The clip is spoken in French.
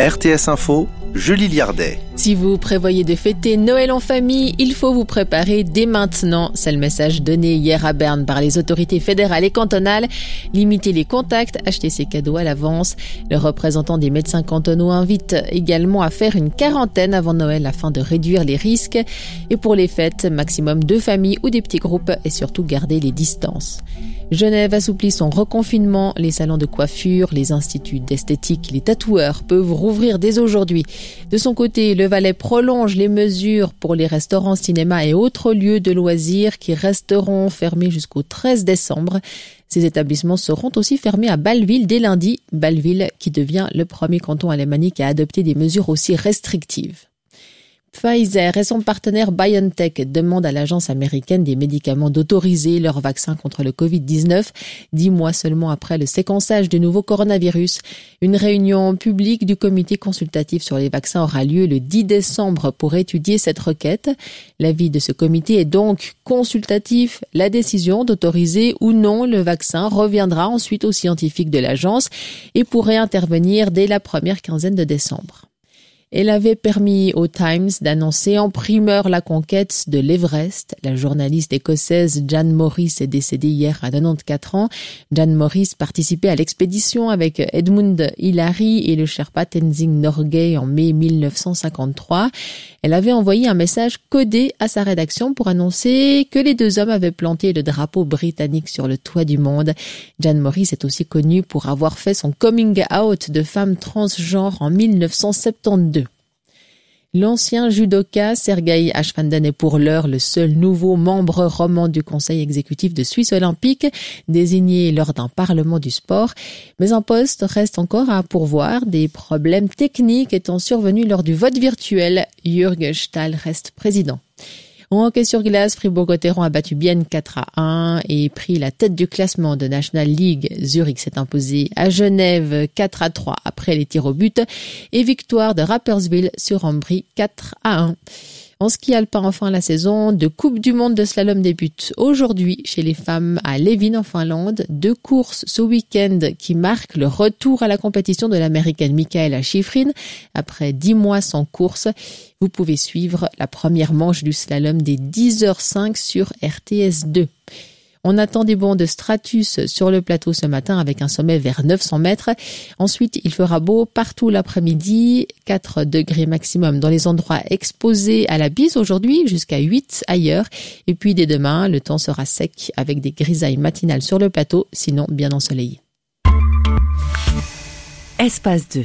RTS Info, Julie Liardet. Si vous prévoyez de fêter Noël en famille, il faut vous préparer dès maintenant. C'est le message donné hier à Berne par les autorités fédérales et cantonales. Limitez les contacts, achetez ses cadeaux à l'avance. Le représentant des médecins cantonaux invite également à faire une quarantaine avant Noël afin de réduire les risques. Et pour les fêtes, maximum 2 familles ou des petits groupes et surtout garder les distances. Genève assouplit son reconfinement. Les salons de coiffure, les instituts d'esthétique, les tatoueurs peuvent rouvrir dès aujourd'hui. De son côté, le Valais prolonge les mesures pour les restaurants, cinémas et autres lieux de loisirs qui resteront fermés jusqu'au 13 décembre. Ces établissements seront aussi fermés à Bâle-Ville dès lundi. Bâle-Ville qui devient le premier canton alémanique à adopter des mesures aussi restrictives. Pfizer et son partenaire BioNTech demandent à l'agence américaine des médicaments d'autoriser leur vaccin contre le Covid-19, 10 mois seulement après le séquençage du nouveau coronavirus. Une réunion publique du comité consultatif sur les vaccins aura lieu le 10 décembre pour étudier cette requête. L'avis de ce comité est donc consultatif. La décision d'autoriser ou non le vaccin reviendra ensuite aux scientifiques de l'agence et pourrait intervenir dès la première quinzaine de décembre. Elle avait permis au Times d'annoncer en primeur la conquête de l'Everest. La journaliste écossaise Jan Morris est décédée hier à 94 ans. Jan Morris participait à l'expédition avec Edmund Hillary et le Sherpa Tenzing Norgay en mai 1953. Elle avait envoyé un message codé à sa rédaction pour annoncer que les 2 hommes avaient planté le drapeau britannique sur le toit du monde. Jan Morris est aussi connue pour avoir fait son coming out de femme transgenre en 1972. L'ancien judoka Sergueï Ashvanden est pour l'heure le seul nouveau membre roman du Conseil exécutif de Suisse olympique, désigné lors d'un parlement du sport. Mais un poste reste encore à pourvoir, des problèmes techniques étant survenus lors du vote virtuel. Jürg Stahl reste président. En hockey sur glace, Fribourg-Gotteron a battu Bienne 4-1 et pris la tête du classement de National League. Zurich s'est imposé à Genève 4-3 après les tirs au but et victoire de Rapperswil sur Ambry 4-1. En ski alpin, enfin, la saison de Coupe du Monde de slalom débute aujourd'hui chez les femmes à Levin en Finlande. 2 courses ce week-end qui marquent le retour à la compétition de l'américaine Michaela Schifrin après 10 mois sans course. Vous pouvez suivre la première manche du slalom dès 10h05 sur RTS2. On attend des bonds de stratus sur le plateau ce matin avec un sommet vers 900 mètres. Ensuite, il fera beau partout l'après-midi, 4 degrés maximum dans les endroits exposés à la bise aujourd'hui, jusqu'à 8 ailleurs. Et puis dès demain, le temps sera sec avec des grisailles matinales sur le plateau, sinon bien ensoleillé. Espace 2.